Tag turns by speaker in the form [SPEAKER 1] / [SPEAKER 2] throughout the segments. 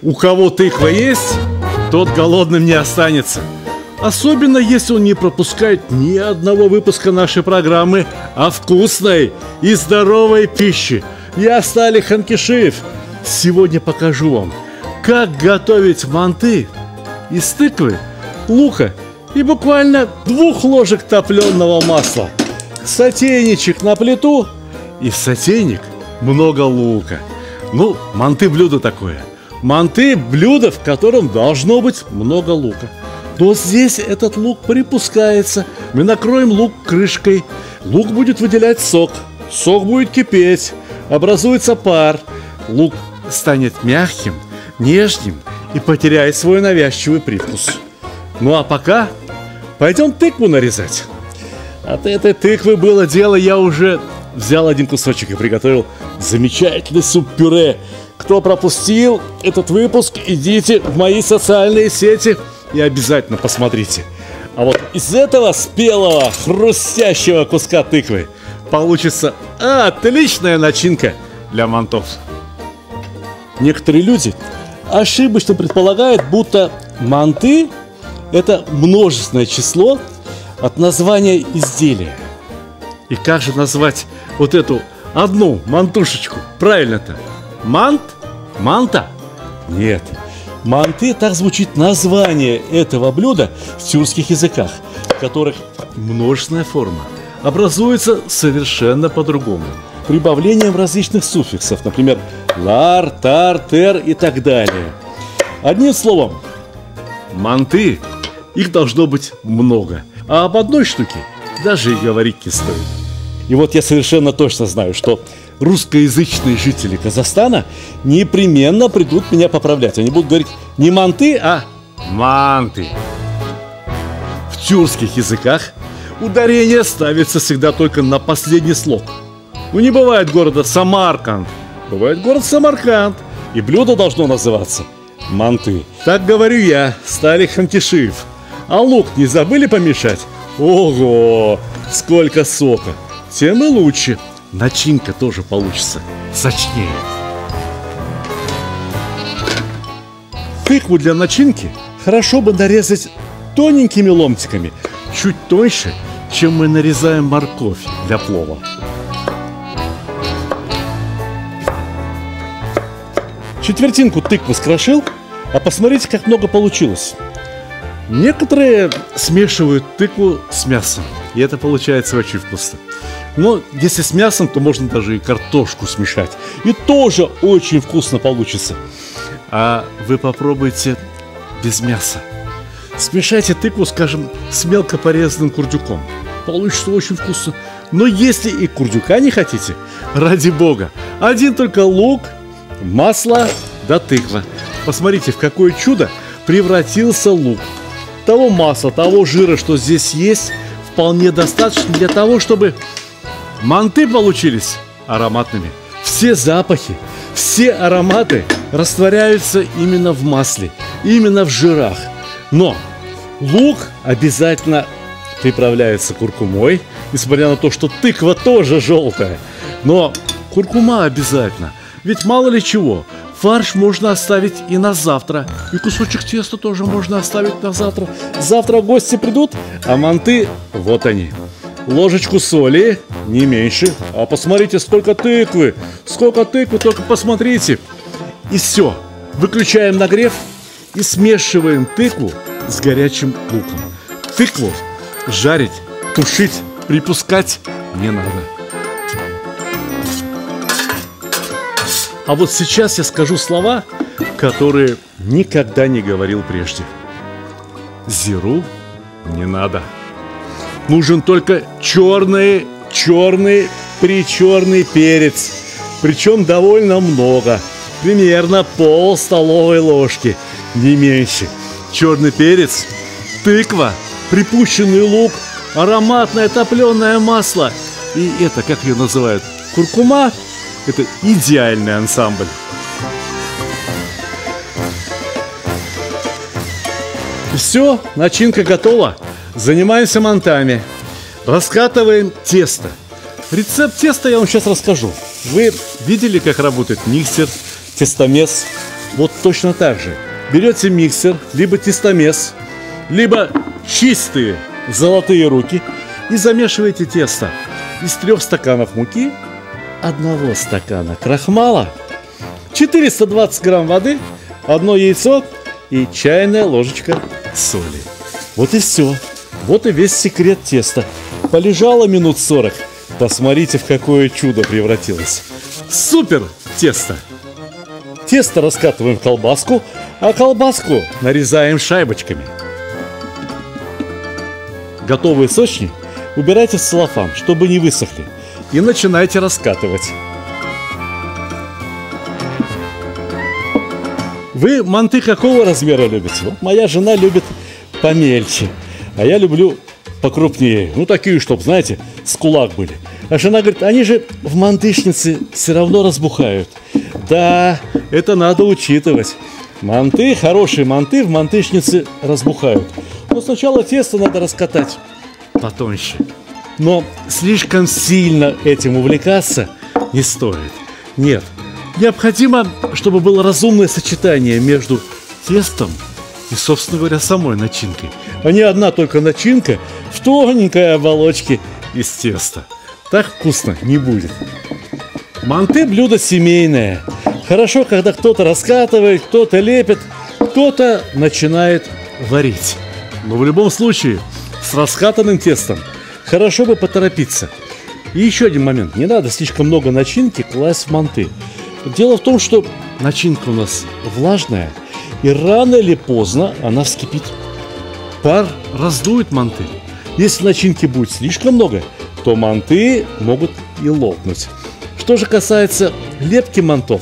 [SPEAKER 1] У кого тыква есть, тот голодным не останется. Особенно, если он не пропускает ни одного выпуска нашей программы о вкусной и здоровой пище. Я Сталик Ханкишиев. Сегодня покажу вам, как готовить манты из тыквы, лука и буквально 2 ложек топленого масла. Сотейничек на плиту и в сотейник много лука. Ну, манты блюдо такое. Манты блюдо, в котором должно быть много лука. Но здесь этот лук припускается. Мы накроем лук крышкой. Лук будет выделять сок. Сок будет кипеть. Образуется пар. Лук станет мягким, нежным и потеряет свой навязчивый привкус. Ну а пока пойдем тыкву нарезать. От этой тыквы было дело, я уже взял 1 кусочек и приготовил замечательный суп-пюре. Кто пропустил этот выпуск, идите в мои социальные сети и обязательно посмотрите. А вот из этого спелого, хрустящего куска тыквы получится отличная начинка для мантов. Некоторые люди ошибочно предполагают, будто манты – это множественное число от названия изделия. И как же назвать вот эту одну мантушечку правильно-то? Мант? Манта? Нет. Манты, так звучит название этого блюда в тюркских языках, в которых множественная форма образуется совершенно по-другому, прибавлением различных суффиксов, например, лар, тар, тер и так далее. Одним словом, манты, их должно быть много, а об одной штуке даже и говорить не стоит. И вот я совершенно точно знаю, что русскоязычные жители Казахстана непременно придут меня поправлять. Они будут говорить не манты, а манты. В тюркских языках ударение ставится всегда только на последний слог. Ну, не бывает города Самарканд, бывает город Самарканд, и блюдо должно называться манты. Так говорю я, Сталик Ханкишиев. А лук не забыли помешать? Ого, сколько сока! Тем и лучше. Начинка тоже получится сочнее. Тыкву для начинки хорошо бы нарезать тоненькими ломтиками, чуть тоньше, чем мы нарезаем морковь для плова. Четвертинку тыквы скрошил, а посмотрите, как много получилось. Некоторые смешивают тыкву с мясом, и это получается очень вкусно. Но если с мясом, то можно даже и картошку смешать, и тоже очень вкусно получится. А вы попробуйте без мяса. Смешайте тыкву, скажем, с мелко порезанным курдюком. Получится очень вкусно. Но если и курдюка не хотите, ради бога, один только лук, масло да тыква. Посмотрите, в какое чудо превратился лук. Того масла, того жира, что здесь есть, вполне достаточно для того, чтобы манты получились ароматными. Все запахи, все ароматы растворяются именно в масле, именно в жирах. Но лук обязательно приправляется куркумой, несмотря на то, что тыква тоже желтая. Но куркума обязательно, ведь мало ли чего. Фарш можно оставить и на завтра. И кусочек теста тоже можно оставить на завтра. Завтра гости придут, а манты вот они. Ложечку соли, не меньше. А посмотрите, сколько тыквы. Сколько тыквы, только посмотрите. И все. Выключаем нагрев и смешиваем тыкву с горячим луком. Тыкву жарить, тушить, припускать не надо. А вот сейчас я скажу слова, которые никогда не говорил прежде. Зиру не надо. Нужен только черный причерный перец. Причем довольно много. Примерно пол столовой ложки, не меньше. Черный перец, тыква, припущенный лук, ароматное топленое масло. И это, как ее называют, куркума. Это идеальный ансамбль. Все, начинка готова. Занимаемся мантами. Раскатываем тесто. Рецепт теста я вам сейчас расскажу. Вы видели, как работает миксер, тестомес? Вот точно так же берете миксер, либо тестомес, либо чистые золотые руки и замешиваете тесто из 3 стаканов муки, 1 стакана крахмала, 420 грамм воды, 1 яйцо и чайная ложечка соли. Вот и все. Вот и весь секрет теста. Полежало минут 40. Посмотрите, в какое чудо превратилось. Супер тесто! Тесто раскатываем в колбаску, а колбаску нарезаем шайбочками. Готовые сочни убирайте в целлофан, чтобы не высохли, и начинайте раскатывать. Вы манты какого размера любите? Вот моя жена любит помельче, а я люблю покрупнее. Ну, такие, чтобы, знаете, с кулак были. А жена говорит, они же в мантышнице все равно разбухают. Да, это надо учитывать. Манты, хорошие манты в мантышнице разбухают. Но сначала тесто надо раскатать потоньше. Но слишком сильно этим увлекаться не стоит. Нет, необходимо, чтобы было разумное сочетание между тестом и, собственно говоря, самой начинкой. А не одна только начинка в тоненькой оболочке из теста. Так вкусно не будет. Манты – блюдо семейное. Хорошо, когда кто-то раскатывает, кто-то лепит, кто-то начинает варить. Но в любом случае, с раскатанным тестом хорошо бы поторопиться. И еще один момент. Не надо слишком много начинки класть в манты. Дело в том, что начинка у нас влажная, и рано или поздно она вскипит. Пар раздует манты. Если начинки будет слишком много, то манты могут и лопнуть. Что же касается лепки мантов,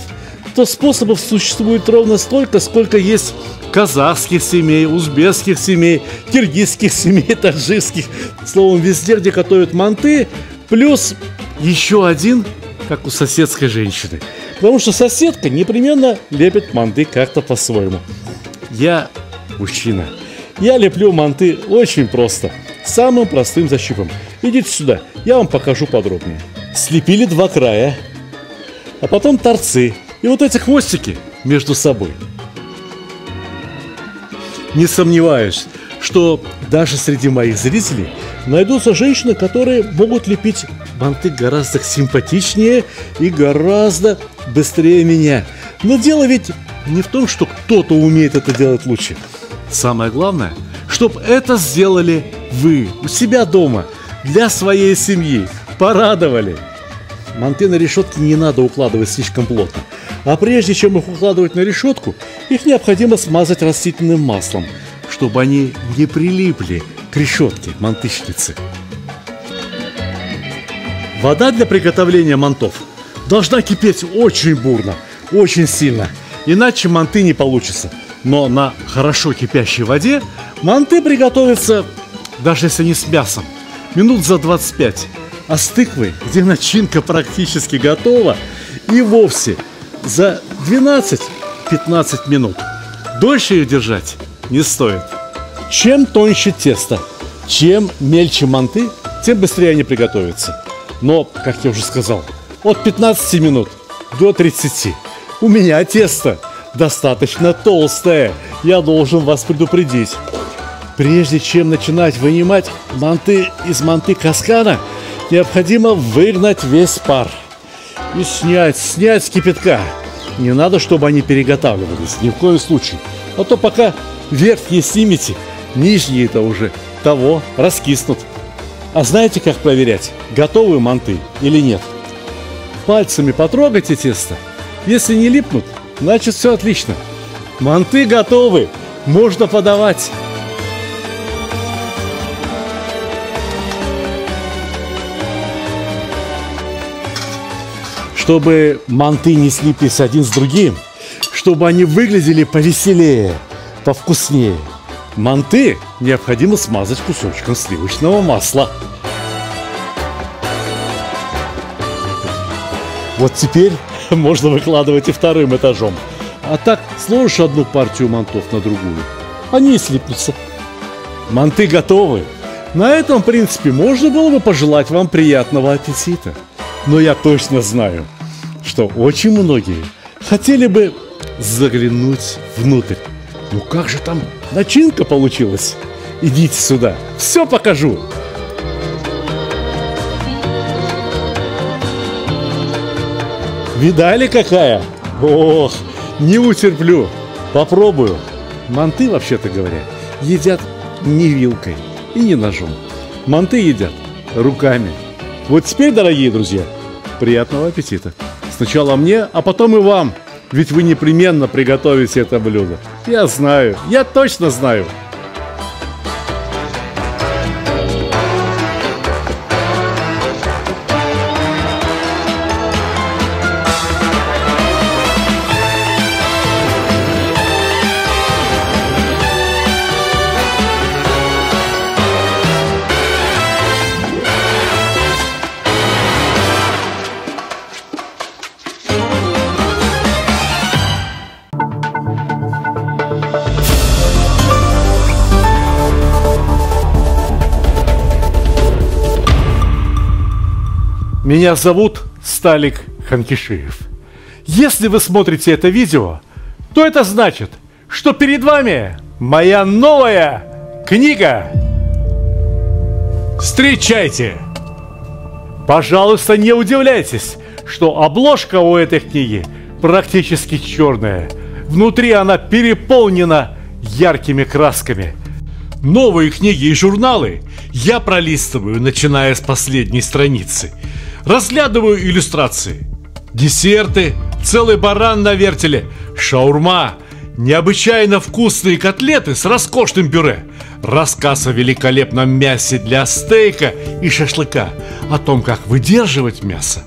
[SPEAKER 1] то способов существует ровно столько, сколько есть казахских семей, узбекских семей, киргизских семей, таджикских. Словом, везде, где готовят манты, плюс еще один, как у соседской женщины. Потому что соседка непременно лепит манты как-то по-своему. Я мужчина. Я леплю манты очень просто. Самым простым защипом. Идите сюда, я вам покажу подробнее. Слепили 2 края, а потом торцы. И вот эти хвостики между собой. Не сомневаюсь, что даже среди моих зрителей найдутся женщины, которые могут лепить манты гораздо симпатичнее и гораздо быстрее меня. Но дело ведь не в том, что кто-то умеет это делать лучше. Самое главное, чтобы это сделали вы у себя дома, для своей семьи, порадовали. Манты на решетке не надо укладывать слишком плотно. А прежде чем их укладывать на решетку, их необходимо смазать растительным маслом, чтобы они не прилипли к решетке мантышницы. Вода для приготовления мантов должна кипеть очень бурно, очень сильно, иначе манты не получится. Но на хорошо кипящей воде манты приготовятся, даже если не с мясом, минут за 25. А с тыквой, где начинка практически готова, и вовсе за 12-15 минут. Дольше ее держать не стоит. Чем тоньше тесто, чем мельче манты, тем быстрее они приготовятся. Но, как я уже сказал, от 15 минут до 30. У меня тесто достаточно толстое, я должен вас предупредить. Прежде чем начинать вынимать манты из манты каскана, необходимо выгнать весь пар и снять с кипятка. Не надо, чтобы они переготавливались, ни в коем случае. А то пока верхние снимете, нижние-то уже того раскиснут. А знаете, как проверять, готовы манты или нет? Пальцами потрогайте тесто. Если не липнут, значит все отлично. Манты готовы, можно подавать. Чтобы манты не слиплись один с другим, чтобы они выглядели повеселее, повкуснее, манты необходимо смазать кусочком сливочного масла. Вот теперь можно выкладывать и вторым этажом. А так сложишь одну партию мантов на другую, они и слипнутся. Манты готовы. На этом, в принципе, можно было бы пожелать вам приятного аппетита. Но я точно знаю, что очень многие хотели бы заглянуть внутрь. Ну как же там начинка получилась? Идите сюда, все покажу. Видали какая? Ох, не утерплю. Попробую. Манты, вообще-то говоря, едят не вилкой и не ножом. Манты едят руками. Вот теперь, дорогие друзья, приятного аппетита. Сначала мне, а потом и вам. Ведь вы непременно приготовите это блюдо. Я знаю, я точно знаю. Меня зовут Сталик Ханкишиев. Если вы смотрите это видео, то это значит, что перед вами моя новая книга. Встречайте! Пожалуйста, не удивляйтесь, что обложка у этой книги практически черная. Внутри она переполнена яркими красками. Новые книги и журналы я пролистываю, начиная с последней страницы. Разглядываю иллюстрации. Десерты, целый баран на вертеле, шаурма, необычайно вкусные котлеты с роскошным пюре, рассказ о великолепном мясе для стейка и шашлыка, о том, как выдерживать мясо.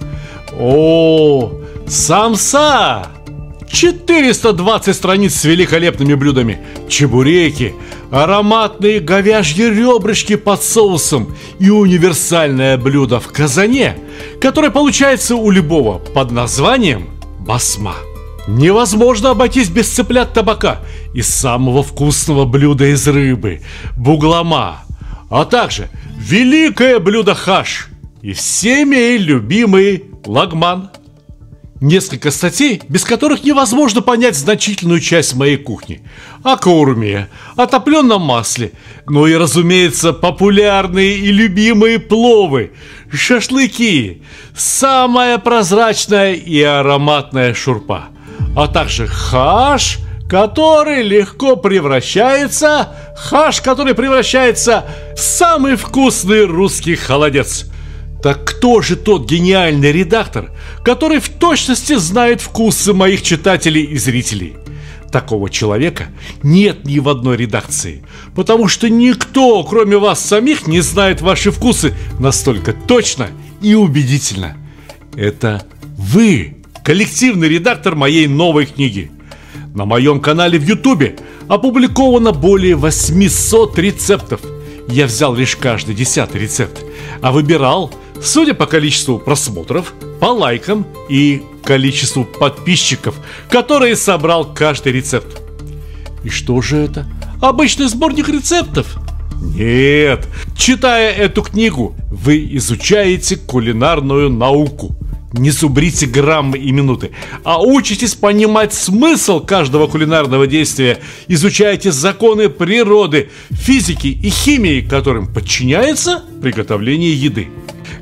[SPEAKER 1] О, самса! 420 страниц с великолепными блюдами, чебуреки, ароматные говяжьи ребрышки под соусом и универсальное блюдо в казане, которое получается у любого под названием басма. Невозможно обойтись без цыплят табака и самого вкусного блюда из рыбы – буглама, а также великое блюдо хаш и всеми любимый лагман. Несколько статей, без которых невозможно понять значительную часть моей кухни. О каурме, о топленом масле, ну и, разумеется, популярные и любимые пловы, шашлыки, самая прозрачная и ароматная шурпа, а также хаш, который легко превращается, в самый вкусный русский холодец. Так кто же тот гениальный редактор, который в точности знает вкусы моих читателей и зрителей? Такого человека нет ни в одной редакции, потому что никто, кроме вас самих, не знает ваши вкусы настолько точно и убедительно. Это вы, коллективный редактор моей новой книги. На моем канале в Ютубе опубликовано более 800 рецептов. Я взял лишь каждый 10-й рецепт, а выбирал, судя по количеству просмотров, по лайкам и количеству подписчиков, которые собрал каждый рецепт. И что же это? Обычный сборник рецептов? Нет, читая эту книгу, вы изучаете кулинарную науку. Не зубрите граммы и минуты, а учитесь понимать смысл каждого кулинарного действия, изучаете законы природы, физики и химии, которым подчиняется приготовление еды.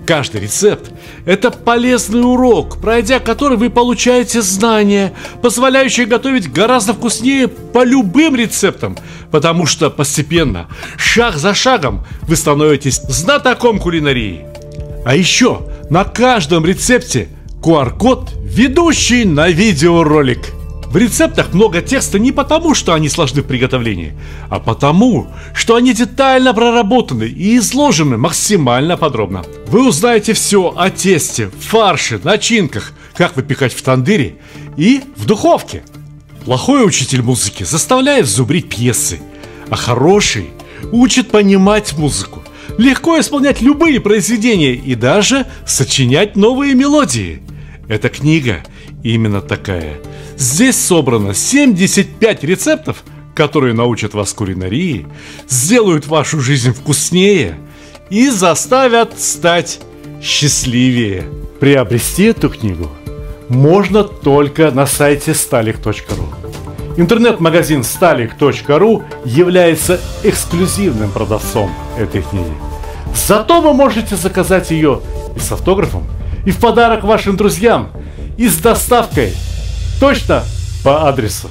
[SPEAKER 1] Каждый рецепт – это полезный урок, пройдя который вы получаете знания, позволяющие готовить гораздо вкуснее по любым рецептам, потому что постепенно, шаг за шагом, вы становитесь знатоком кулинарии. А еще на каждом рецепте QR-код, ведущий на видеоролик. В рецептах много текста не потому, что они сложны в приготовлении, а потому, что они детально проработаны и изложены максимально подробно. Вы узнаете все о тесте, фарше, начинках, как выпекать в тандыре и в духовке. Плохой учитель музыки заставляет зубрить пьесы, а хороший учит понимать музыку, легко исполнять любые произведения и даже сочинять новые мелодии. Эта книга именно такая. Здесь собрано 75 рецептов, которые научат вас кулинарии, сделают вашу жизнь вкуснее и заставят стать счастливее. Приобрести эту книгу можно только на сайте stalik.ru. Интернет-магазин stalik.ru является эксклюзивным продавцом этой книги. Зато вы можете заказать ее и с автографом, и в подарок вашим друзьям, и с доставкой точно по адресу.